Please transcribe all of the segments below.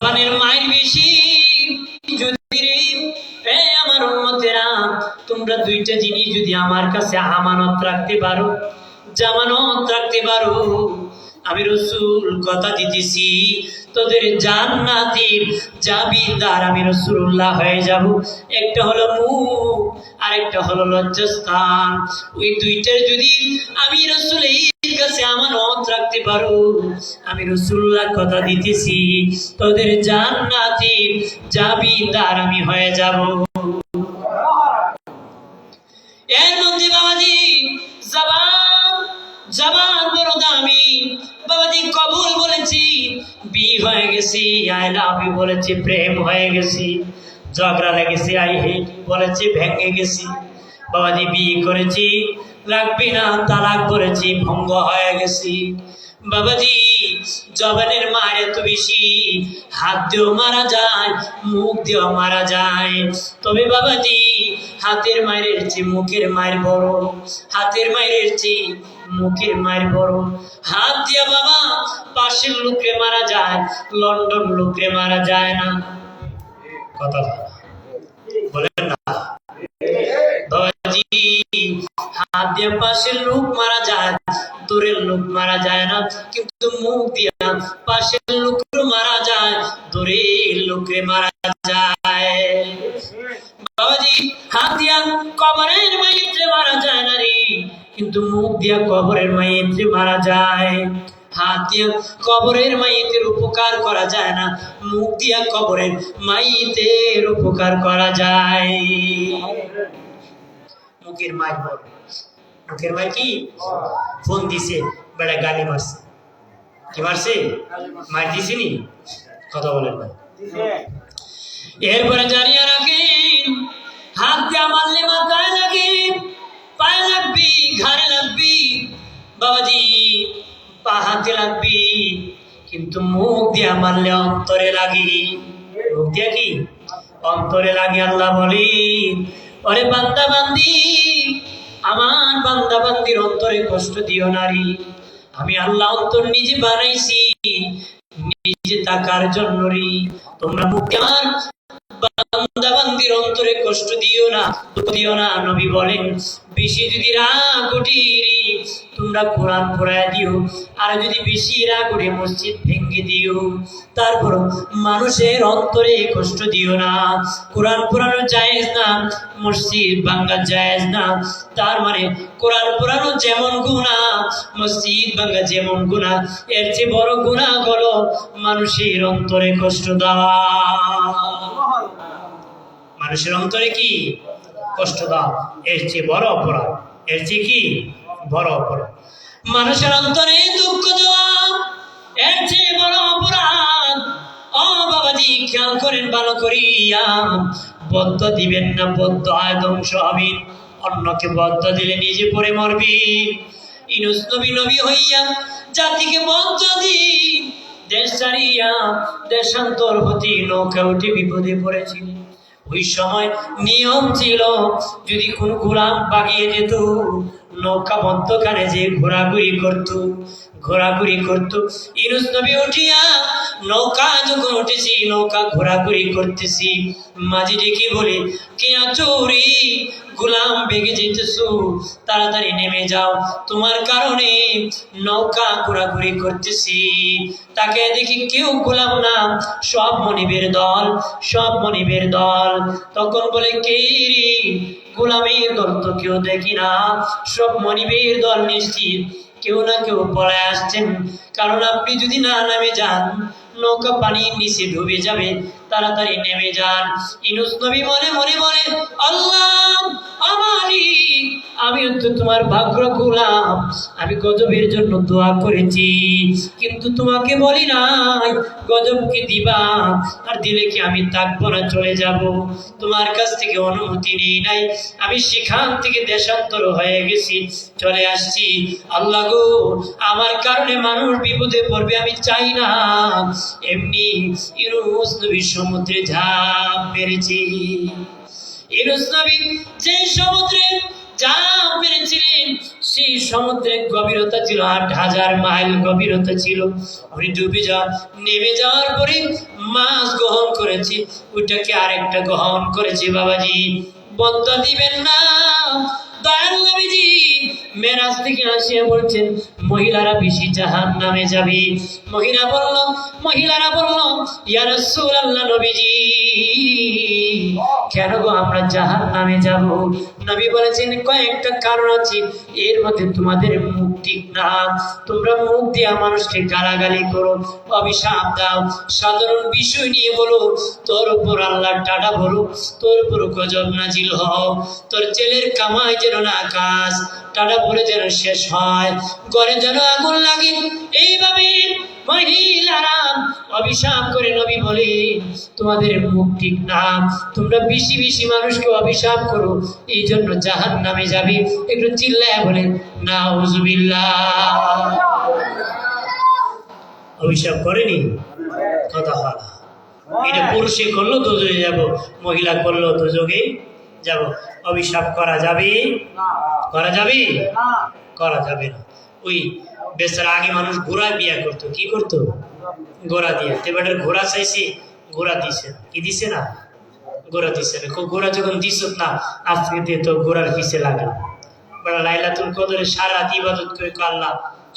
জবানের মায়ের বেশি যদি আমার উম্মতেরা তোমরা দুইটা জিনিস যদি আমার কাছে আমানত রাখতে পারো, জামানত রাখতে পারো, আমি রাসূল কথা দিতেছি তোদের জান্নাতের চাবিদার আমি রাসূলুল্লাহ হয়ে যাব। একটা হলো মুখ আর একটা হলো লজ্জাস্থান। ওই দুইটার যদি আমি রাসূলের কাছে আমানত রাখতে পারো, আমি রাসূলুল্লাহ কথা দিতেছি তোদের জান্নাতের চাবিদার আমি হয়ে যাব। এর মধ্যে বাবাজি জবান বড় দামি। বাবাজি কবুল বলেছি, বি হয়ে গেছি, আই লাভ ইউ বলেছি, প্রেম হয়ে গেছি, ঝগড়া লেগেছি, আই হেট বলেছি, ভেঙে গেছি। বাবাজি বি করেছি, রাখবি না, তালাক করেছি, ভঙ্গ হয়ে গেছি। বাবাজি জবানের মার এত বেশি, হাত দিয়েও মারা যায়, মুখ দিয়েও মারা যায়। তবে বাবাজি হাতের মায়ের চেয়ে মুখের মায়ের বড়, হাতের মায়ের চেয়ে মুখের মায়ের বড়। হাত দিয়া বাবা পাশের লোককে মারা যায়, লন্ডন লোককে মারা যায় না। কথা বলেন না বাবাজি, হাত দিয়া পাশের লোক মারা যায়, দূরের লোক মারা যায় না, কিন্তু মুখ দিয়া পাশের লোক মারা যায়, দূরের লোকে মারা যায়। বাবাজি হাত দিয়া কবরের মাইয়াতে মারা যায় না রে, কিন্তু মুখ দিয়া কবরের মাইয়াতে মারা যায়। হাত দিয়া কবরের মাইয়াতের উপকার করা যায় না, মুখ দিয়া কবরের মাইয়াতের উপকার করা যায়। মুখের মায়ের বল, মুখের মায় কি ফোন দিছে, বেড়া গালি মারছে, কি মারছে, মার দিছিনি, কথা বলেন না। এরপরে জানিয়ে রাখেন, হাত দিয়ে মারলে মাথায় লাগে, পায়ে লাগবি, ঘাড়ে লাগবি, বাবাজি পা হাতে লাগবি, কিন্তু মুখ দিয়ে মারলে অন্তরে লাগি। মুখ দিয়ে কি অন্তরে লাগে। আল্লাহ বলি, ওরে বান্দা বান্দি, আমার বান্দা বান্দির অন্তরে কষ্ট দিও নারী। আমি আল্লাহ অন্তর নিজে বানাইছি, নিজে তাকার জন্য রে। তোমরা মুখে আমার বান্দা বান্দির অন্তরে কষ্ট দিও না, দুঃখ দিও না। নবী বলেন, বেশি যদি রাগ উঠি তোমরা কোরআন পড়ায় দিও, আর যদি বেশি রাগ উঠে মসজিদ ভেঙে দিও। তারপর মানুষের অন্তরে কষ্ট দিও না। কোরআন পড়ানো জায়েজ না, মসজিদ ভাঙা জায়েজ না। তার মানে কোরআন পড়ানো যেমন গুনাহ, মসজিদ ভাঙা যেমন গুনাহ, এর চেয়ে বড় গুনাহ হলো মানুষের অন্তরে কষ্ট দেওয়া। মানুষের অন্তরে কি কষ্ট দাও, এর চেয়ে বড় অপরাধ, এর চেয়ে কি বড় অপরাধ। মানুষের অন্তরে দুঃখ দেওয়া এর চেয়ে বড় অপরাধ। ও বাবাজি খেয়াল করেন ভালো করিয়া, বদ্ধ দিবেন না, বদ্ধ হয় ধ্বংস হবেন। অন্যকে বদ্ধ দিলে নিজে পড়ে মরবি। ইউনূস নবী নবী হইয়া জাতিকে বদ্ধ দি, দেশ ছাড়িয়া দেশান্তর হতে নৌকা উঠে বিপদে পড়েছিলেন। ওই সময় নিয়ম ছিল, যদি কোন গোলাম পাগিয়ে যেত, নৌকা মধ্যখানে যে ঘোরাঘুরি করত। ইউনূস নবী উঠিয়া নৌকা যখন উঠেছি, নৌকা ঘোরাঘুরি করতেছি, মাঝি ডেকে বলে, কে আছো রে, গোলাম বেগে যেতেছো, তাড়াতাড়ি নেমে যাও, তোমার কারণে নৌকা ঘোরাঘুরি করতেছি। তাকে দেখি কেউ গোলাম না, সব মনিবের দল, সব মনিবের দল। তখন বলে, কে রে, গোলামের দল তো কেউ দেখি না, সব মনিবের দল, নিশ্চিত কেউ না কেউ পলায় আসছেন, কারণ আপনি যদি না নামে যান নৌকা পানির নিচে ডুবে যাবে, তাড়াতাড়ি নেমে যান। ইউনূস নবী মনে মনে বলে, আল্লাহ মালিক, আমি তো তোমার ভাগ্য গোলাম, আমি গজবের জন্য দোয়া করেছি, কিন্তু তোমাকে বলি নাই গজবকে দিবা, আর দিলে কি আমি থাকবো না, চলে যাব? তোমার কাছ থেকে অনুমতি নেই নাই, আমি সেখান থেকে দেশান্তর হয়ে গেছি, চলে আসছি। আল্লাহ গো, আমার কারণে মানুষ বিপদে পড়বে আমি চাই না। এমনি ইউনূস নবী সমুদ্রে ঝাঁপ মেরেছি। ইউনূস নবী যে সমুদ্রে ঝাঁপ মেরেছিলেন, সেই সমুদ্রের গভীরতা ছিল ৮,০০০ মাইল গভীরতা ছিল। উনি ডুবে নেমে যাওয়ার পরে মাছ গ্রহণ করেছে, ওইটাকে আরেকটা গ্রহণ করেছে। বাবাজি বন্ধ দিবেন না, দয়াল নবীজি মেরাজ থেকে আসিয়া বলছেন মহিলারা বেশি জাহান্নামে যাবে। মহিলারা বলল ইয়া রাসূলুল্লাহ, নবীজি কেন গো আমরা জাহান্নামে যাব? নবী বলেছেন কয়েকটা কারণ আছে, এর মধ্যে তোমাদের মুখ ঠিক না, তোমরা মুখ দিয়া মানুষকে গালাগালি করো, অভিশাপ দাও, সাধারণ বিষয় নিয়ে বলো, তোর উপর আল্লাহ টাটা বলো, তোর উপর গজব নাজিল হোক, তোর ছেলের কামাই যেন না কাজ টাটা বলে যেন শেষ হয়, ঘরে যেন আগুন লাগে। এইভাবে মহিলারা অভিশাপ করে। নবী বলে তোমাদের মুখ ঠিক না, তোমরা বেশি বেশি মানুষকে অভিশাপ করো, এই জন্য জাহান্নামে যাবে। একটু চিল্লায় বলে নাউজুবিল্লাহ। অভিশাপ করেনি, কথা হয় না। এটা পুরুষে করলো তো যোগে যাব, মহিলা করলো তো যোগে যাব। অভিশাপ করা যাবে? করা যাবে? করা যাবে না। ওই বেচারা আগে মানুষ ঘোড়া বিয়া করতো, কি করতো? ঘোড়া দিয়ে। এবার ঘোড়া চাইছে, ঘোড়া দিছে না। কি দিছে না? ঘোড়া দিছে না। ঘোড়া যখন দিস না, আজকে দিয়ে তো ঘোড়ার পিছে লাগলো। বড় লাইলাতুল কদরে সারা ইবাদত করে আল্লাহ,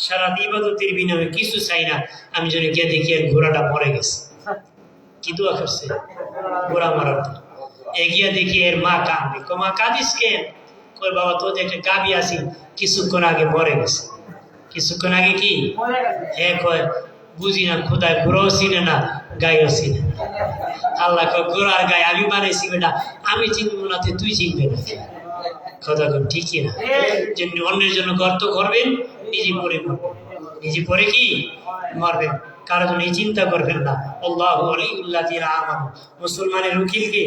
সারা ইবাদতের বিনিময়ে কিছু চাই না, আমি যদি গিয়ে দেখি আর ঘোড়াটা মরে গেছে। কি দোয়া করছে? ঘোড়া মারার তো এগিয়ে দেখি এর মা কাঁদবে। মা কাঁদিস কেন? কই বাবা তো একটা গাবি আছি, কিছুক্ষণ আগে মরে গেছে। কিছুক্ষণ আগে কি? হ্যাঁ কয় বুঝি না, খোদায় ঘোড়াও চিনে না, গায়েও চিনে। আল্লাহ কয় ঘোড়ার গায়ে আমি বানাইছি বেটা, আমি চিনবো না, তুই চিনবে না। কথা ঠিকই না। যে অন্যের জন্য গর্ত করবেন, নিজে পরে মরবেন, নিজে পরে কি মরবেন, কারো জন্য এই চিন্তা করবেন না। আল্লাহু ওয়ালিউল্লাযিনা আমানু, মুসলমানের উকিল কে?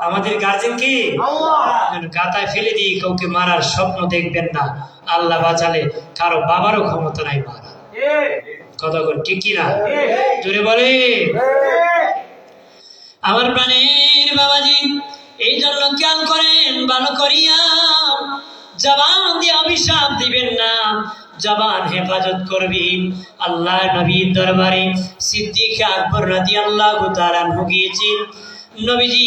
আমাদের গার্জেন কে? গাতায় ফেলে দিয়ে কাউকে মারার স্বপ্ন দেখবেন না। আল্লাহ বাঁচালে কারো বাবারও ক্ষমতা নাই মারা। কথা ঠিক কি না? জোরে বলে। আমার প্রাণের বাবাজি, এই জন্য খেয়াল করেন ভালো করিয়া, জবান দিয়ে অভিশাপ দিবেন না, জবান হেফাজত করবেন। আল্লাহ নবীর দরবারে সিদ্দিক আকবর রাদিয়াল্লাহু তাআলা আনহু গিয়েছেন। নবীজি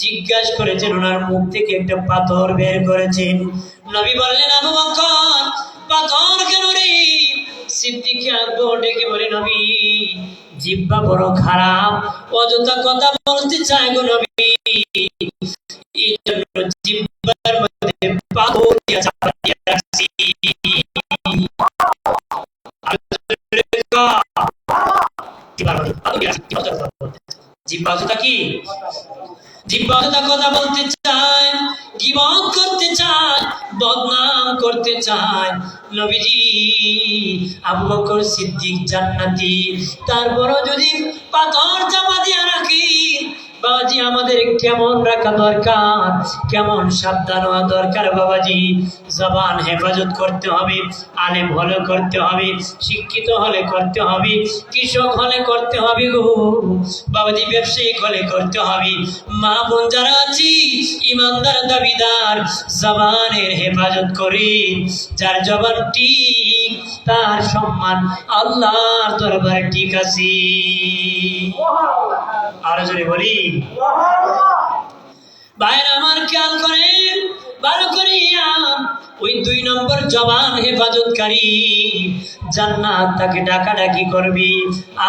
জিজ্ঞাসা করেছেন, ওনার মুখ থেকে একটা পাথর বের করেছেন। নবী বললেন আবু বকর, পাথর কেন রে? সিদ্দিক আকবর ডেকে বলে নবী জিহ্বা বড় খারাপ, অযথা কথা বলতে চায় গো নবী, এই জন্য জিহ্বার মধ্যে পাথর দিয়া চাপিয়ে রাখছি। জিহ্বা অযথা কি? জিহ্বা অযথা কথা বলতে চায়, গীবত করতে চায়, বদনাম করতে চায়। নবীজি আবু বকর সিদ্দিক জান্নাতি, তারপরও যদি পাথর চাপা দিয়া রাখি, বাবাজি আমাদের কেমন রাখা দরকার, কেমন সাবধান হওয়া দরকার। বাবাজি জবান হেফাজত করতে হবে, আলেম হলে করতে হবে, শিক্ষিত হলে করতে হবে, কৃষক হলে করতে হবে গো বাবাজি, ব্যবসায়িক হলে করতে হবে। মা বোন যারা আছি ইমানদার দাবিদার, জবানের হেফাজত করি। যার জবান ঠিক, তার সম্মান আল্লাহর দরবারে ঠিক আছে। আর জোরে বলি ভাইরা আমার, খেয়াল করেন ভালো করিয়া। ওই 2 নম্বর জবান হেফাজতকারী জান্নাত তাকে ডাকাডাকি করবে,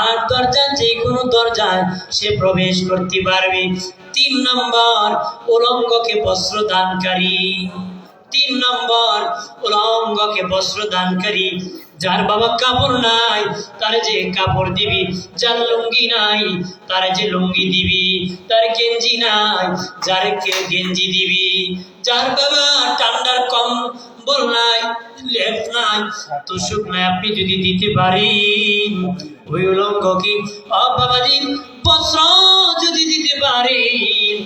আর দরজা যে কোনো দরজায় সে প্রবেশ করতে পারবে। 3 নম্বর উলঙ্গকে বস্ত্র দানকারী। 3 নম্বর উলঙ্গকে বস্ত্র দানকারী। যার বাবা কাপড় নাই তার যে কাপড় দিবি, যার লুঙ্গি নাই তার যে লুঙ্গি দিবি, তার গেঞ্জি নাই যার গেঞ্জি দিবি, যার বাবা ঠান্ডার কম্বল নাই, লেপ নাই, তোষক নাই, আপনি যদি দিতে পারেন ওই উলঙ্গকে বাবাজি বস্ত্র যদি দিতে পারেন,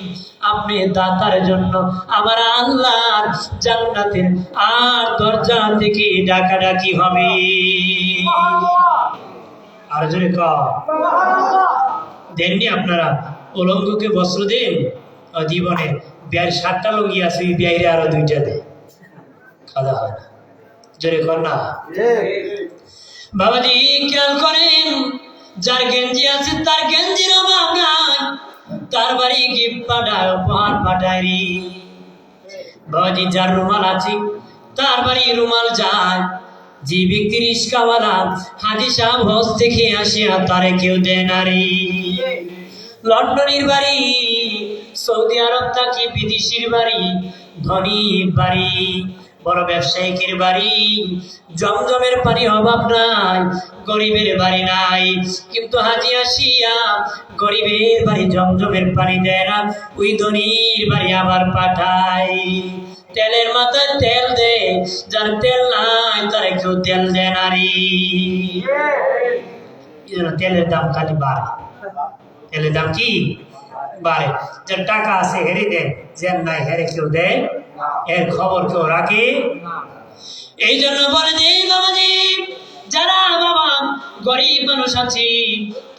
আপনি দাতার জন্য আমার আল্লাহর জান্নাতের আর দরজা থেকে ডাকাডাকি হবে। আর জোরে দেননি আপনারা উলঙ্গকে বস্ত্র দেন? জীবনে বিয়ের 7টা লুঙ্গি আছে, ওই বিয়ের আরো 2টা দেয়, খাওয়া হয় না। জোরে কর না বাবাজি। খেয়াল করেন, যার গেঞ্জি আছে তার গেঞ্জির অভাব নাই, তার বাড়ি গিফট পাঠায়, উপহার পাঠায় রে বাবাজি। যার রুমাল আছে তার বাড়ি রুমাল যায়। যে ব্যক্তি রিস্কাওয়ালা হাজি সাহেব হজ থেকে আসিয়া তারে কেউ দেয় না রে। লন্ডনের বাড়ি, সৌদি আরব থাকি বিদেশির বাড়ি, ধনীর বাড়ি, বড় ব্যবসায়িকের বাড়ি, জমজমের পানি অভাব নাই, গরিবের বাড়ি নাই। কিন্তু হাজি আসিয়া গরিবের বাড়ি জমজমের পানি দেয় না, ওই ধনীর বাড়ি আবার পাঠায়। তেলের মাথায় তেল দে, যার তেল নাই তারা কেউ তেল দেয় না রে। তেলের দাম খালি বাড়ে, তেলের দাম কি বাড়ে। যার টাকা আছে হেরে দেয়, যার নাই হেরে কেউ দেয়, এর খবর কেউ রাখে। এই জন্য বলে যে বাবাজি, যারা বাবা গরিব মানুষ আছে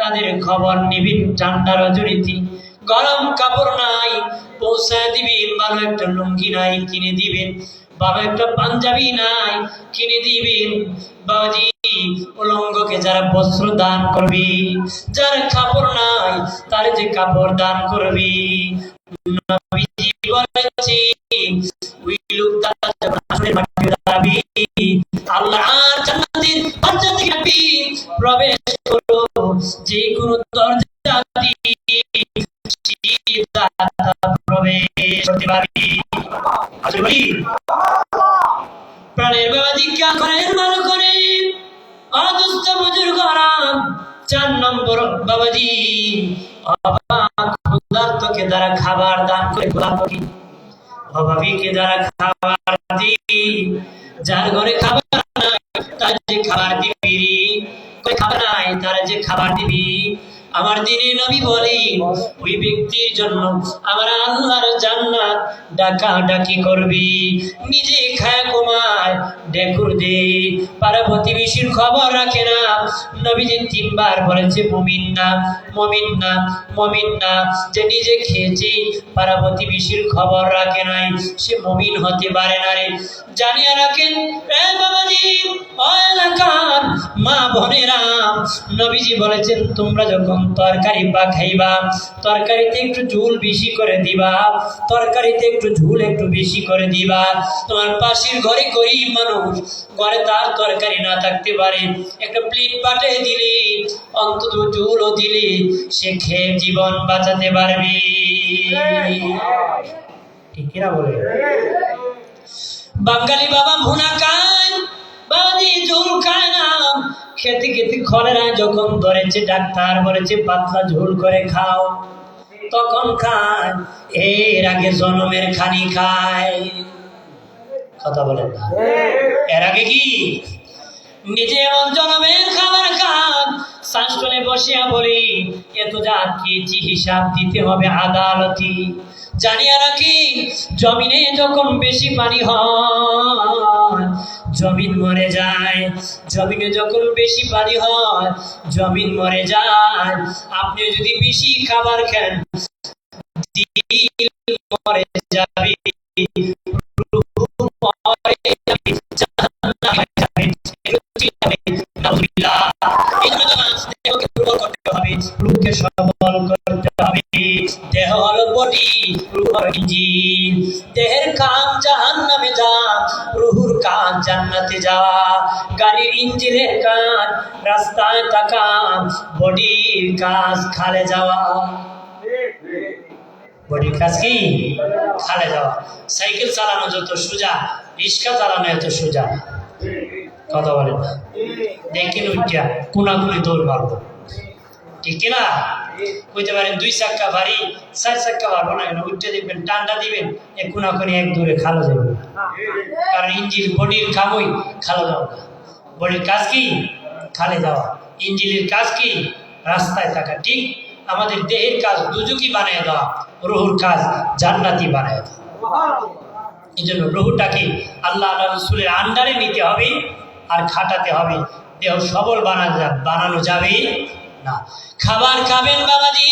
তাদের খবর নিবিন। ঠান্ডা রজনীতি, গরম কাপড় নাই, পৌঁছায় দিবেন। ভালো একটা লুঙ্গি নাই, কিনে দিবেন। ভালো একটা পাঞ্জাবি নাই, কিনে দিবেন বাবাজি। উলঙ্গকে যারা বস্ত্র দান করবে, যার কাপড় নাই তার যে কাপড় দান করবে। নবীজি বলেছে, ওই লোকটা যখন আসলে মাটিতে দাঁড়াবে, আল্লাহর জান্নাতের দরজা থেকে প্রবেশ করো, যে কোনো দরজা দিয়ে প্রবেশ করতে পারবে। আসলে প্রাণের বাবা দীক্ষা করেন ভালো করে, অদুস্থ বুজুর্গ আরাম। 4 নম্বর বাবাজি, ক্ষুধার্তকে দ্বারা খাবার দান করে, ক্ষুধার্তকে অভাবীকে দ্বারা খাবার দিবি। যার ঘরে খাবার নাই তার যে খাবার দিবি, খাবার নাই তার যে খাবার দিবি। আমার দিনে নবী বলেন, ওই ব্যক্তির জন্য আমার আল্লাহর জান্নাত ডাকা ডাকি করবি। নিজে খায় ঘুমায়, ডেকুর দে, পাড়া প্রতিবেশীর খবর রাখে না। নবীজি 3 বার বলেছে মুমিন না, মুমিন না, মুমিন না। যে নিজে খেয়েছে, পাড়া প্রতিবেশীর খবর রাখে নাই, সে মুমিন হতে পারে না রে। জানিয়ে রাখেন এ বাবাজি, ও এলাকার মা বোনেরা, নবীজি বলেছেন, তোমরা যখন তরকারি পাকাইবা, তরকারিতে একটু ঝোল বেশি করে দিবা, তরকারিতে একটু ঝোল একটু বেশি করে দিবা। তোমার পাশের ঘরে গরিব মানুষ, ঘরে তার তরকারি না থাকতে পারে, একটা প্লেট পাঠিয়ে দিলে, অন্তত ঝোলও দিলে, সে খেয়ে জীবন বাঁচাতে পারবে। ঠিক কিনা বলে? বাঙালি বাবা ভুনা খায়, বাবাজি ঝোল খায় না। খেতে খেতে কলেরা যখন ধরেছে, ডাক্তার বলেছে পাতলা ঝোল করে খাও, তখন খায়। এর আগে জনমের খানি খায়, কথা বলেন না। এর আগে কি নিজে এমন জনমের খাবার খান, শাসনে বসিয়া বলি এত যা খেয়েছি হিসাব দিতে হবে আদালতি। জানিয়া রাখি, জমিনে যখন বেশি পানি হয় জমিন মরে যায়, জমিনে যখন বেশি পানি হয় জমিন মরে যায়। আপনি যদি বেশি খাবার খান, দিল মরে যাবে, দেহের কাজ জাহান্নামে যাওয়া, রুহুর কাজ জান্নাতে যাওয়া। গাড়ির ইঞ্জিনের কাজ রাস্তায় থাকা, বডির কাজ খালে যাওয়া। বডির কাজ কি? খালে যাওয়া। সাইকেল চালানো যত সোজা, রিক্সা চালানো এত সোজা, কথা বলেন না। দেখেন উঠা কোনাকুনি দৌড় মারবো, ঠিক কিনা? কইতে পারেন 2 চাক্কা ভারী, 4 চাক্কা পারবো না কেন? উঠে দেখবেন, টানটা দিবেন, কোনাকুনি এক দূরে খালো যাবে। কারণ ইঞ্জিন বডির কামই খালো যাওয়া। বডির কাজ কি? খালে যাওয়া। ইঞ্জিনের কাজ কি? রাস্তায় থাকা। ঠিক আমাদের দেহের কাজ দুজুকি বানিয়ে দেওয়া, রুহুর কাজ জান্নাতি বানিয়ে দেওয়া। এই জন্য রুহুটাকে আল্লাহ রাসূলের আন্ডারে নিতে হবে আর খাটাতে হবে। দেহ সবল বানানো যাবে না। খাবার খাবেন বাবাজি,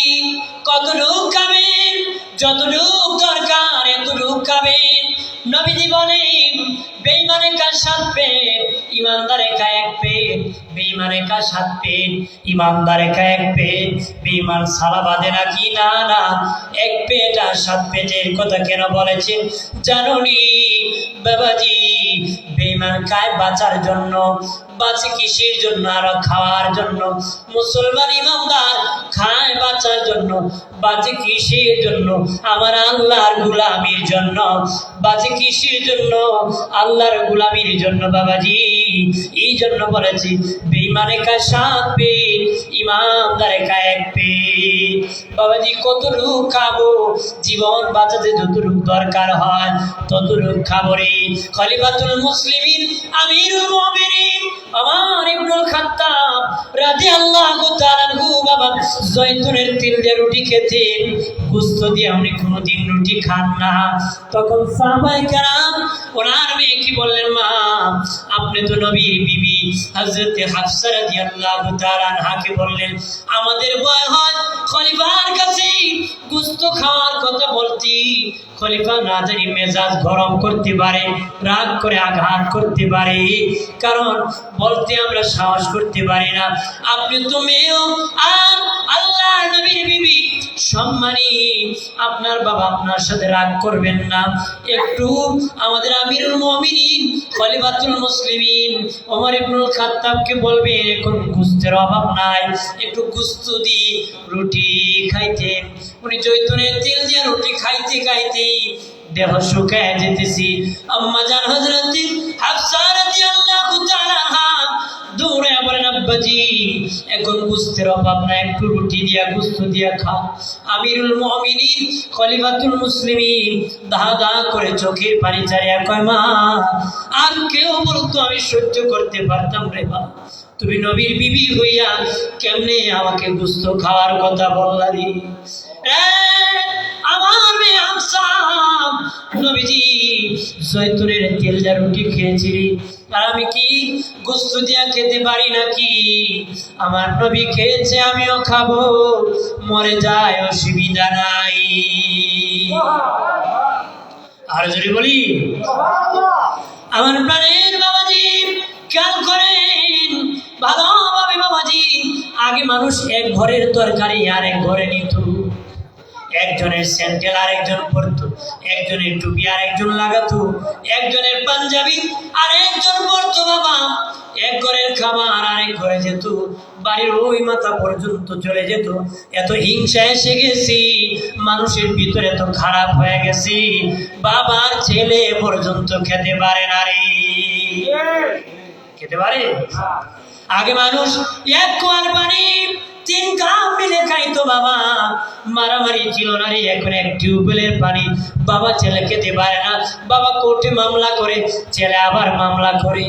কতটুকু খাবেন? যতটুক দরকার এতটুক খাবেন। নবীজি বলেন বেঈমানে খায় 7 পেট, ইমানদারে খায় 1 পেট। বেঈমানে খায় 7 পেট, ইমানদারে খায় 1 পেট। বেঈমান সালা বাঁধে নাকি? না না, 1 পেট আর 7 পেটের কথা কেন বলেছেন জানুনি বাবাজি? বেঈমান খায় বাঁচার জন্য, বাঁচে কিসের জন্য? আরো খাওয়ার জন্য। মুসলমান ইমানদার খায় বাঁচার জন্য, বাঁচে কিসের জন্য? আমার আল্লাহর গোলামির জন্য। বাঁচে কিসের জন্য? আল্লাহর গোলামির জন্য বাবাজি। এই জন্য বলেছি বেঈমানে খায় 7 পেট, ইমানদারে খায় 1 পেট। বাবাজি কতটুকু খাবো? জীবন বাঁচাতে যতটুকু দরকার হয় ততটুকু খাবো রে। খলিফাতুল মুসলিমিন আমিরুল মুমিনিন ওমর ইবনুল খাত্তাব রাদিয়াল্লাহু তাআলা আনহু বাবা জয়তুনের তেল দিয়ে রুটি খেতেন, গোশত দিয়ে উনি কোনোদিন রুটি খান না। তখন সাহাবায়ে কেরাম ওনার মেয়েকে বললেন, মা আপনি তো নবীর বিবি হযরতে হাফসা রাদিয়াল্লাহু তাআলা আনহাকে বললেন আমাদের ভয় হয় খলিফার কাছে গোশত খাওয়ার কথা বলতি, খলিফা না জানি মেজাজ গরম করতে পারে, রাগ করে আঘাত করতে পারে, কারণ বলতে আমরা সাহস করতে পারি না। আপনি তো মেয়েও আর আল্লাহর নবীর বিবি, সম্মানী, আপনার বাবা আপনার সাথে রাগ করবেন না। একটু আমাদের আমিরুল মুমিনিন খলিফাতুল মুসলিমিন ওমর ইবনুল খাত্তাবকে বলবে এখন গোশতের অভাব নাই, একটু গোশত দি রুটি খাইতেন। উনি জৈতুনের তেল দিয়ে রুটি খাইতে খাইতে দেহ শুকায় যেতেছি। আম্মা জান হযরত হাফসা রাদিয়াল্লাহু তাআলা আনহা দৌড়ে বলেন, আব্বাজি এখন গোশতের অভাব নাই, একটু রুটি দিয়া গোশত দিয়া খা। আমিরুল মুমিনিন খলিফাতুল মুসলিমিন দা দা করে চোখের পানি ছাড়িয়া কয়, মা আর কেউ বলতো আমি সহ্য করতে পারতাম রে মা, তুমি নবীর বিবি হইয়া কেমনে আমাকে গোশত খাওয়ার কথা বললা রে? আমার মেয়ে হাফসা নবীজি জয়তুনের তেল দিয়ে রুটি খেয়েছি আর আমি কি গোশত দিয়া খেতে পারি নাকি? আমার নবী খেয়েছে আমিও খাবো, মরে যায় অসুবিধা নাই। আর যদি বলি আমার প্রাণের বাবাজি খেয়াল করেন ভালোভাবে বাবাজি, আগে মানুষ এক ঘরের তরকারি আর এক ঘরে নিত, একজনের স্যান্ডেল আর একজন পরতো, একজনের টুপি আর একজন লাগাতো, একজনের পাঞ্জাবি আর একজন পরতো বাবা। এক ঘরের খাবার আর এক ঘরে যেত, বাড়ির ওই মাথা পর্যন্ত চলে যেত। এত হিংসা এসে গেছি, মানুষের ভিতরে তো খারাপ হয়ে গেছি, বাবার ছেলে পর্যন্ত খেতে পারে না রে। খেতে পারে? আগে মানুষ এক কোয়ার পানি 3 কাপ মিলে খাইতো বাবা, মারামারি ছিল না রে। এখন এক টিউবওয়েলের পানি বাবা ছেলে খেতে পারে না, বাবা কোর্টে মামলা করে, ছেলে আবার মামলা করে।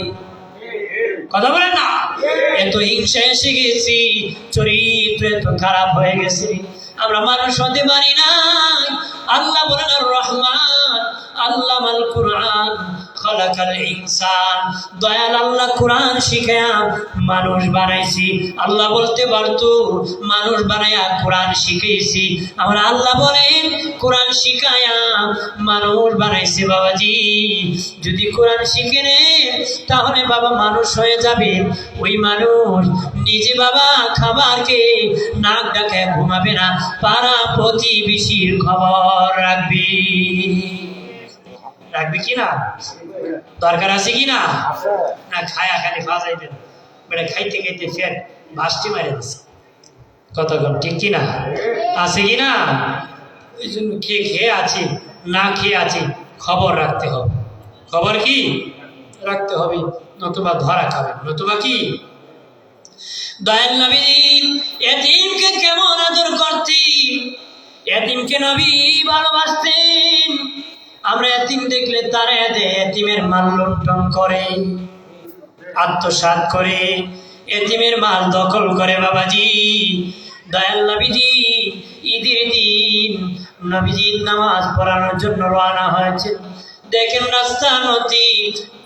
কথা বলেন না? এত হিংসা এসে গেছি, চরিত্র এত খারাপ হয়ে গেছে, আমরা মানুষ হতে পারি না। আল্লাহ বলেন আর রহমান আল্লামাল কুরআন খালাকাল ইনসান, দয়াল আল্লাহ কোরআন শিখায়া মানুষ বানাইছি। আল্লাহ বলতে পারতো মানুষ বানায়া কোরআন শিখাইছি, আমরা আল্লাহ বলেন কোরআন শিখায়া মানুষ বানাইছে। বাবাজি যদি কোরআন শিখে নেন তাহলে বাবা মানুষ হয়ে যাবে। ওই মানুষ নিজে বাবা খাবারকে নাক ডাকায় ঘুমাবে না, পাড়া প্রতিবেশীর খবর রাখবে। রাখবে কি না? দরকার আছে কি না? না খায়া খালি ফাজাইবেন, বেটা খাইতে খাইতে ফের ভাসটি মারে দিচ্ছে। কতক্ষণ ঠিক কি না? আছে কি না? ওই জন্য কে খেয়ে আছে না খেয়ে আছে খবর রাখতে হবে। খবর কি রাখতে হবে, নতুবা ধরা খাবে, নতুবা কি? দয়াল নবী এতিমকে কেমন আদর করতেন, এতিমকে নবী ভালোবাসতেন। আমরা এতিম দেখলে তারা এতিমের মাল লুণ্ঠন করে, আত্মসাৎ করে, এতিমের মাল দখল করে। বাবাজি দয়াল নবীজি ঈদের দিন নবীজি নামাজ পড়ানোর জন্য রওনা হয়েছে। দেখেন রাস্তা নদী,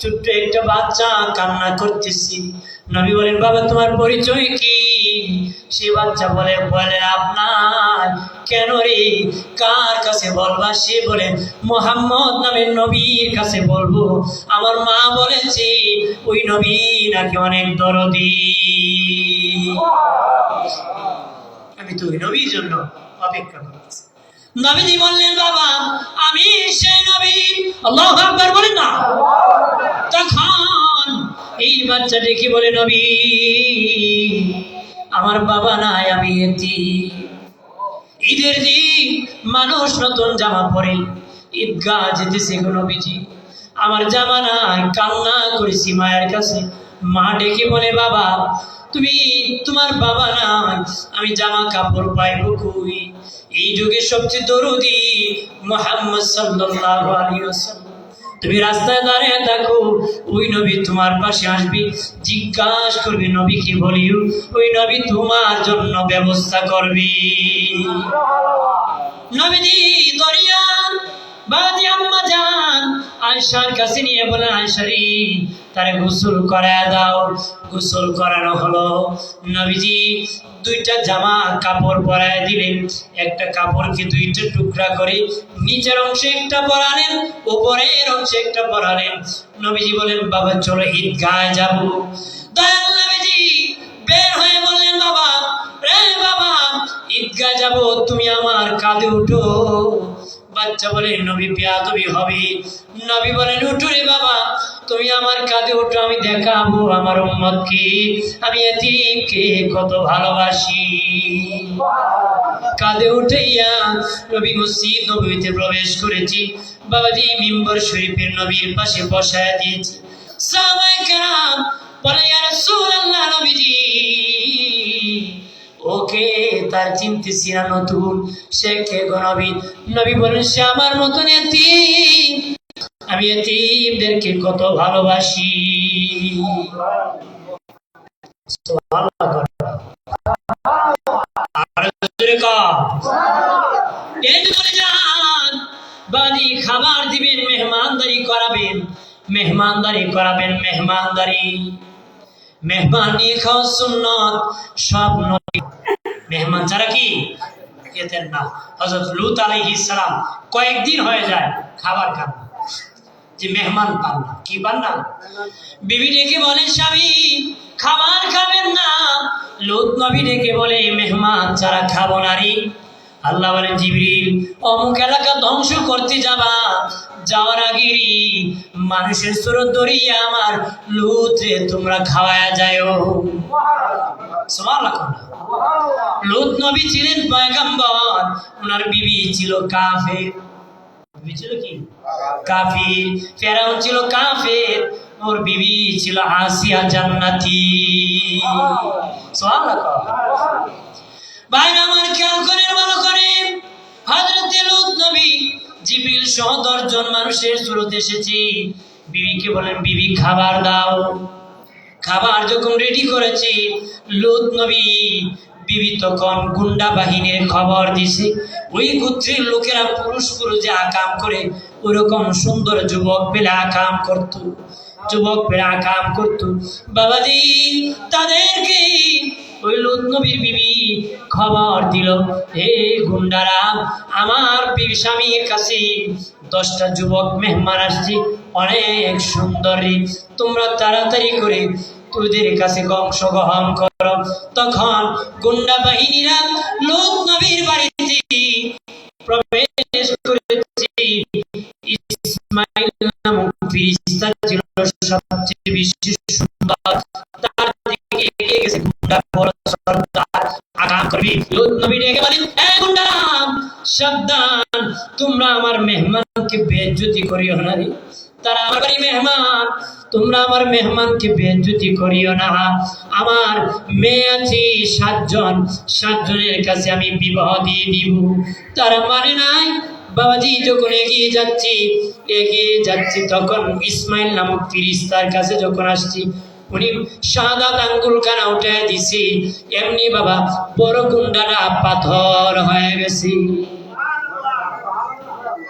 ছোট্ট একটা বাচ্চা কান্না করতেছি। নবী বলেন বাবা তোমার পরিচয় কি? সে বাচ্চা বলে আপনার কেন রে, কার কাছে বলবা? সে বলে মুহাম্মদ নামের নবীর কাছে বলবো। আমার মা বলেছে ওই নবী নাকি অনেক দরদি। আমি তো ওই নবীর জন্য অপেক্ষা করতেছি। নবীজি বললেন বাবা আমি সেই নবী। আল্লাহু আকবার বলেন না। তখন এই বাচ্চাটি কি বলে, নবী আমার বাবা নাই, আমি এতিম। ঈদের দিন মানুষ নতুন জামা পরে ঈদগাহ যেতেছে, নবীজি আমার জামা নাই, কান্না করেছি মায়ের কাছে। মা ডেকে বলে বাবা তুমি, তোমার বাবা নাই, আমি জামা কাপড় পাইবো কই? এই যুগে সবচেয়ে দরদি মুহাম্মদ সাল্লাল্লাহু আলাইহি ওয়াসাল্লাম। তুমি রাস্তায় দাঁড়িয়ে থাকো, ওই নবী তোমার পাশে আসবি, জিজ্ঞাসা করবি নবী কি বলিও, ওই নবী তোমার জন্য ব্যবস্থা করবি। নবীজি দরিয়া বাদি আম্মা জান আয়েশার কাছে নিয়ে বলেন আয়েশা রে, তারে গোসল করায় দাও। গোসল করানো হলো। নবীজি দুইটা জামা কাপড় পরায় দিলেন। একটা কাপড়কে দুইটা টুকরা করে নিচের অংশে একটা পরালেন, উপরের অংশে একটা পরালেন। নবীজি বলেন বাবা চলো ঈদগাহে যাব। দয়াল নবীজি বের হয়ে বললেন বাবা রে বাবা ঈদগাহে যাব, তুমি আমার কাঁধে উঠো। বাচ্চা বলে নবী বেয়াদবি হবে। নবী বলেন উঠো রে বাবা, তুমি আমার কাঁধে উঠো, আমি দেখাবো আমার উম্মতকে আমি এতিমকে কত ভালোবাসি। কাঁধে উঠাইয়া নবী মসজিদ নববীতে প্রবেশ করেছি। বাবাজি মিম্বর শরীফের নবীর পাশে বসায় দিয়েছি। সাহাবায়ে কেরাম বলে ইয়া রাসূলুল্লাহ, নবীজি ওকে তার চিনতেছি না, নতুন, সে কে গো নবী? নবী বলেন সে আমার মতন এতিম, আমি এতিমদেরকে কত ভালোবাসি। খাবার দিবেন, মেহমানদারি করাবেন, মেহমানদারি করাবেন, মেহমানদারি মেহমান নিয়ে খাওয়া সুন্নত। সব নবী মেহমান ছাড়া কি খেতেন না। হযরত লূত আলাইহিস সালাম কয়েকদিন হয়ে যায় খাবার খান না, যে মেহমান পান না। কি পান না? বিবি ডেকে বলে স্বামী খাবার খাবেন না। লূত নবী ডেকে বলে মেহমান ছাড়া খাবো না রে। আল্লাহ বলেন জিবরিল অমুক এলাকা ধ্বংস করতে যাবা, যাওয়ার আগে মানুষের সুরত ধরিয়া আমার লূতরে তোমরা খাওয়ায়া যাও। সুবহানাল্লাহ। লূত নবী ছিলেন পয়গম্বর, ওনার বিবি ছিল কাফের। বিবি ছিল কি? কাফির। ফেরাউন ছিল কাফের, ওর বিবি ছিল আসিয়া জান্নাতি। সুবহানাল্লাহ। ভাইরা আমার খেয়াল করেন, ভালো করে। হযরত লূত নবী জিবরিল সহ 10 জন মানুষের সুরত এসেছে। বিবিকে বলেন বিবি খাবার দাও। খাবার যখন রেডি করেছি, লূত নবী বিবি তখন গুন্ডা বাহিনীর খবর দিছে। ওই গোত্রের লোকেরা পুরুষ পুরুষে আকাম করে, ওরকম সুন্দর যুবক পেলে আকাম করত, যুবক পেলে আকাম করত। বাবাজি তাদেরকে ওই লূত নবীর বিবি খবর দিল, হে গুন্ডারা, আমার বিবি স্বামীর কাছে 10টা যুবক মেহমান আসছে, অনেক সুন্দরী, তোমরা তাড়াতাড়ি করে তোদের কাছে অংশগ্রহণ করো। তখন গুন্ডা বাহিনীরা লূত নবীর বাড়িতে প্রবেশ করেছে। ইসমাইল নামক ফেরেশতা ছিল সবচেয়ে বেশি সুন্দর, তার দিকে এগিয়ে গেছে গুন্ডা বড় সর্দার আঘাত করবি। লূত নবী ডেকে বলেন এ গুন্ডা সাবধান, তোমরা আমার মেহমানকে বেইজ্জতি করিও না রে। তারা আমার বাড়ি মেহমান, তোমরা আমার মেহমানকে বেইজ্জতি করিও না। আমার মেয়ে আছে 7 জন, 7 জনের কাছে আমি বিবাহ দিয়ে দিব। তারা মানে নাই। বাবাজি যখন এগিয়ে যাচ্ছি তখন ইসমাইল নামক ফেরেশতার কাছে যখন আসছি, উনি শাহাদাত আঙ্গুল কানা উঠে দিছি, এমনি বাবা বড় গুন্ডাটা পাথর হয়ে গেছে।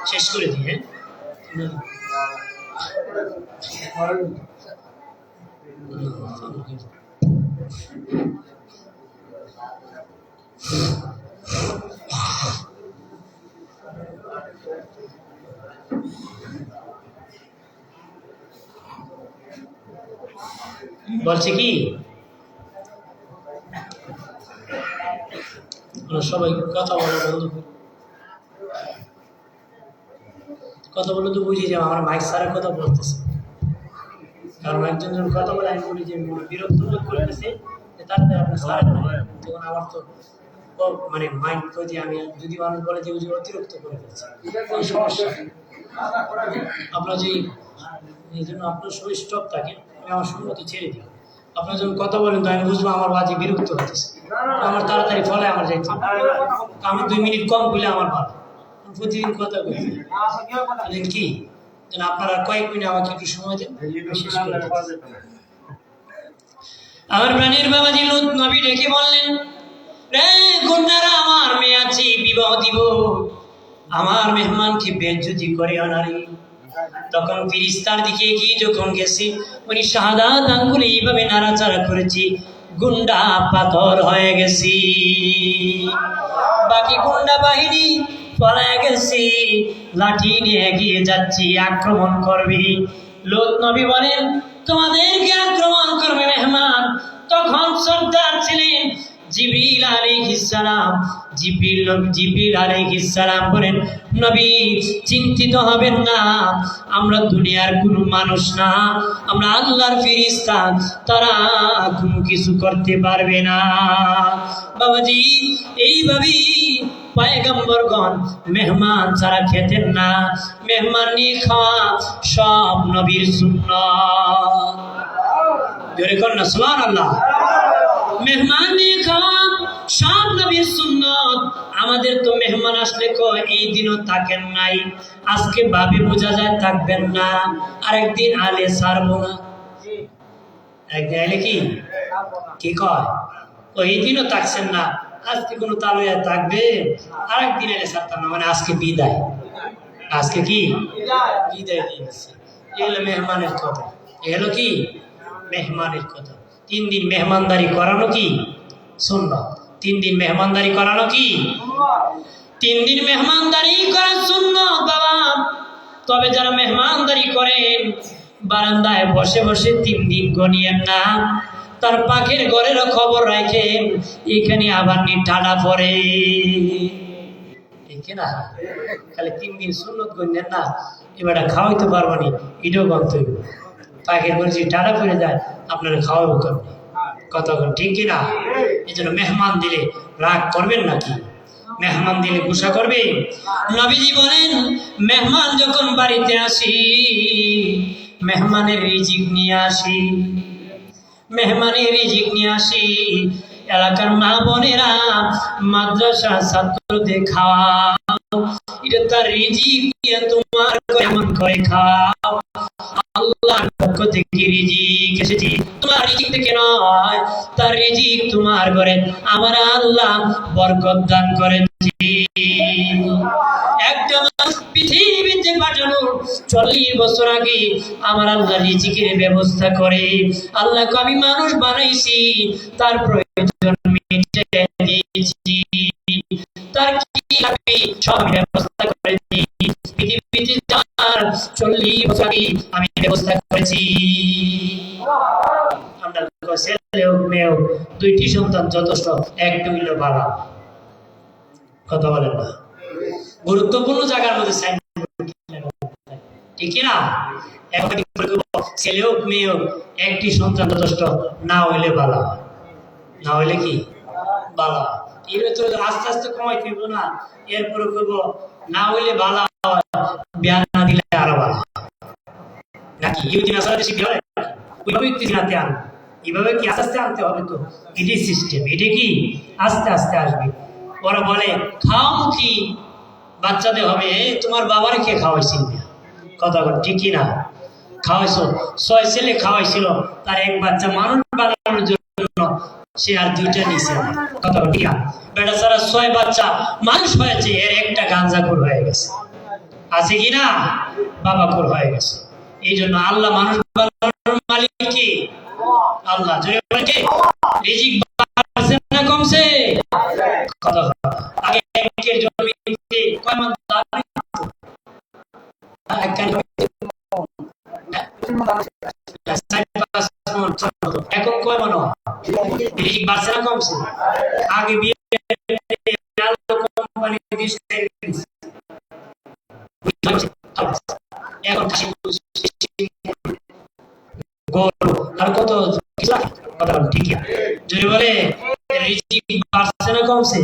শেষ করে দিয়ে বলছে কি সবাই কথা বলা বন্ধ করুন। কথা বলে তো বুঝি যে আমার মাইক স্যারের কথা বলতেছে, কারণ একজন যখন কথা বলে আমি বলি যে বিরক্ত বোধ করতেছে তাড়াতাড়ি আপনার স্যার, তখন আমার তো মানে মাইন্ড প্রতি আমি যদি মানুষ বলে যে অতিরিক্ত করে ফেলছে ওই সমস্যা। আপনার যে এই জন্য আপনার সবাই স্টপ থাকে, আমি আমার সম্মতি ছেড়ে দিই। আপনার যখন কথা বলেন তো আমি বুঝবো আমার বাজে বিরক্ত হতেছে, আমার তাড়াতাড়ি ফলে আমার যাইতে আমি 2 মিনিট কম বলে আমার ভালো, প্রতিদিন কথা বলি কি যেন আপনারা কয়েক মিনিট আমাকে একটু সময় দেন। আমার প্রাণীর বাবাজি লুত নবী ডেকে বললেন, রে গুন্ডারা, আমার মেয়ে আছে, বিবাহ দিব, আমার মেহমানকে বেজ্জতি করে আনারে। তখন ফিরিস্তার দিকে এগিয়ে যখন গেছি, উনি শাহাদাত আঙ্গুলে এইভাবে নাড়াচাড়া করেছি, গুন্ডা পাথর হয়ে গেছি। বাকি গুন্ডা বাহিনী পলায় গেছি, লাঠি নিয়ে এগিয়ে যাচ্ছি, আক্রমণ করবি। লূত নবী বলেন, তোমাদেরকে আক্রমণ করবে মেহমান। তখন সর্দার ছিলেন জিবরিল আলাইহিস সালাম। জিবরিল আলাইহিস সালাম বলেন, নবী চিন্তিত হবেন না, আমরা দুনিয়ার কোনো মানুষ না, আমরা আল্লাহর ফেরেশতা, তারা কোনো কিছু করতে পারবে না। বাবাজি এইভাবেই পয়গম্বরগণ মেহমান ছাড়া খেতেন না, মেহমান নিয়ে খাওয়া সব নবীর সুন্নাত। জোরে কর না সুবহানাল্লাহ। মেহমান নিয়ে খাওয়া সব নবীর সুন্নাত। আমাদের তো মেহমান আসলে কয় এই দিনও থাকেন নাই, আজকে ভাবে বোঝা যায় থাকবেন না, আরেকদিন আলে ছাড়বো না। একদিন আলে কি কয় এই দিনও থাকছেন না, আজকে কোনো তালুয়া থাকবে, আরেকদিন এলে ছাড়তাম না, মানে আজকে বিদায়। আজকে কি বিদায় দিয়ে দিচ্ছে। এ হলো মেহমানের কথা, এ হলো কি মেহমানের কথা। 3 দিন মেহমানদারি করানো কি সুন্নাত। 3 দিন মেহমানদারি করানো কি 3 দিন মেহমানদারি করা সুন্নাত বাবা। তবে যারা মেহমানদারি করেন বারান্দায় বসে বসে 3 দিন গনিয়েন না, তার পাখির ঘরেরও খবর রাখেন, এখানে আবার টানা পড়ে ঠিক না। খালি 3 দিন সুন্নত গনিয়েন না, এবার খাওয়াইতে পারবো নি, এটাও গন্তব্য। পাখির ঘরে যে টানা পড়ে যায় আপনারা খাওয়াবো কেমনি, কথা ঠিক কিনা। এই জন্য মেহমান দিলে রাগ করবেন নাকি, মেহমান দিলে গুসা করবে। নবীজি বলেন, মেহমান যখন বাড়িতে আসি, মেহমানের রিজিক নিয়ে আসি, মেহমানের রিজিক নিয়ে আসি। এলাকার মা বোনেরা মাদ্রাসা ছাত্রদের খাওয়াও, এটা তার রিজিক নিয়ে তোমার কেমন করে খাও। আল্লাহর পক্ষ থেকে রিজিক এসেছে, তোমার রিজিক থেকে নয়, তার রিজিক তোমার ঘরে আমার আল্লাহ বরকত দান করেছে। একটা মানুষ পৃথিবীতে পাঠানো 40 বছর আগে আমার আল্লাহ রিজিকের ব্যবস্থা করে। আল্লাহকে আমি মানুষ বানাইছি, তার প্রয়োজন মিটে দিয়েছি, তার কি লাগবে সব ব্যবস্থা করে দিই। পৃথিবীতে যার 40 বছর আগে আমি ব্যবস্থা করেছি। আমরা ছেলে হোক মেয়ে হোক 2টি সন্তান যথেষ্ট, একটু হইলে বাবা, কথা বলেন না। গুরুত্বপূর্ণ জায়গার মধ্যে ঠিক না। ছেলে হোক মেয়ে হোক 1টি সন্তান যথেষ্ট, না হইলে বালা, না হইলে কি বালা। এর ভেতরে আস্তে আস্তে কমাই ফিরবো না, এরপরে করবো না হইলে বালা, বিয়া না দিলে আরো বালা নাকি। ইহুদি নাসারা বেশি হয় ওইভাবে আনতে আন, এইভাবে কি আস্তে আস্তে আনতে হবে। তো এটাই সিস্টেম, এটা কি আস্তে আস্তে আসবে। ওরা বলে খাও কি বাচ্চাদের হবে, তোমার বাবারে কে খাওয়াইছিল, কথা ঠিকই না। খাওয়াইছো 6 ছেলে খাওয়াইছিল, তার 1 বাচ্চা মানুষ বানানোর জন্য সে আর 2টা নিছে, কথা ঠিক না। বেটা সারা 6 বাচ্চা মানুষ হয়েছে, এর একটা গাঞ্জাখোর হয়ে গেছে, আছে কি না, বাবাখোর হয়ে গেছে। এই জন্য আল্লাহ মানুষ বানানোর মালিক কি আল্লাহ। জোরে বলেন কে? রিজিক বাড়ছে না কমছে? কথা আগে একের জমিতে কয় মান দাবি এখন আগে বিয়ে কোম্পানি এখন গরু আর কত ঠিকই যদি বলে রিজিক বাড়ছে না কমছে?